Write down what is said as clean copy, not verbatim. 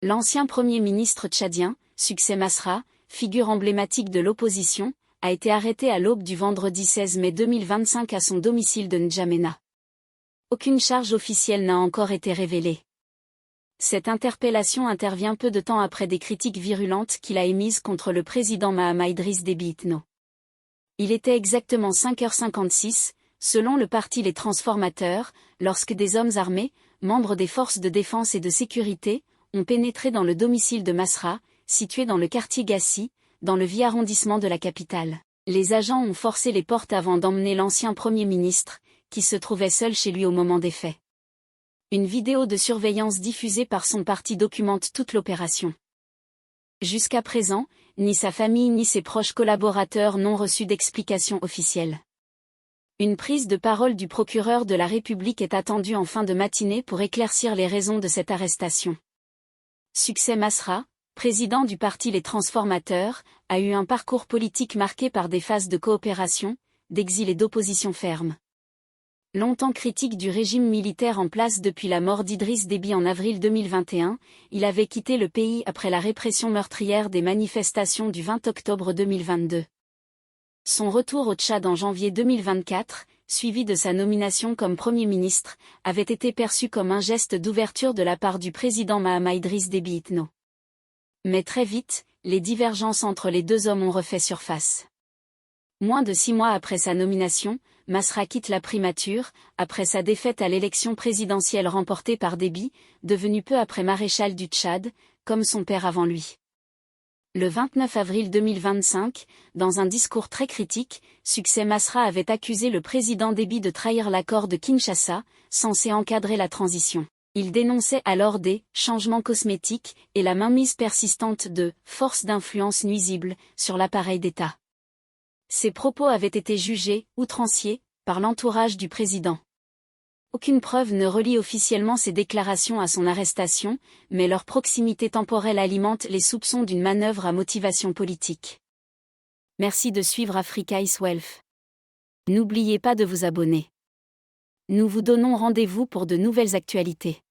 L'ancien Premier ministre tchadien, Succès Masra, figure emblématique de l'opposition, a été arrêté à l'aube du vendredi 16 mai 2025 à son domicile de N'Djamena. Aucune charge officielle n'a encore été révélée. Cette interpellation intervient peu de temps après des critiques virulentes qu'il a émises contre le président Mahamat Idriss Déby Itno. Il était exactement 5h56, selon le parti Les Transformateurs, lorsque des hommes armés, membres des forces de défense et de sécurité, ont pénétré dans le domicile de Masra, situé dans le quartier Gassi, dans le 8e arrondissement de la capitale. Les agents ont forcé les portes avant d'emmener l'ancien Premier ministre, qui se trouvait seul chez lui au moment des faits. Une vidéo de surveillance diffusée par son parti documente toute l'opération. Jusqu'à présent, ni sa famille ni ses proches collaborateurs n'ont reçu d'explication officielle. Une prise de parole du procureur de la République est attendue en fin de matinée pour éclaircir les raisons de cette arrestation. Succès Masra, président du parti Les Transformateurs, a eu un parcours politique marqué par des phases de coopération, d'exil et d'opposition ferme. Longtemps critique du régime militaire en place depuis la mort d'Idriss Déby en avril 2021, il avait quitté le pays après la répression meurtrière des manifestations du 20 octobre 2022. Son retour au Tchad en janvier 2024, suivi de sa nomination comme Premier ministre, avait été perçu comme un geste d'ouverture de la part du président Mahamat Idriss Déby Itno. Mais très vite, les divergences entre les deux hommes ont refait surface. Moins de 6 mois après sa nomination, Masra quitte la primature, après sa défaite à l'élection présidentielle remportée par Déby, devenu peu après maréchal du Tchad, comme son père avant lui. Le 29 avril 2025, dans un discours très critique, Succès Masra avait accusé le président Déby de trahir l'accord de Kinshasa, censé encadrer la transition. Il dénonçait alors des « changements cosmétiques » et la mainmise persistante de « forces d'influence nuisibles » sur l'appareil d'État. Ces propos avaient été jugés outranciers par l'entourage du président. Aucune preuve ne relie officiellement ces déclarations à son arrestation, mais leur proximité temporelle alimente les soupçons d'une manœuvre à motivation politique. Merci de suivre Africa is Wealth. N'oubliez pas de vous abonner. Nous vous donnons rendez-vous pour de nouvelles actualités.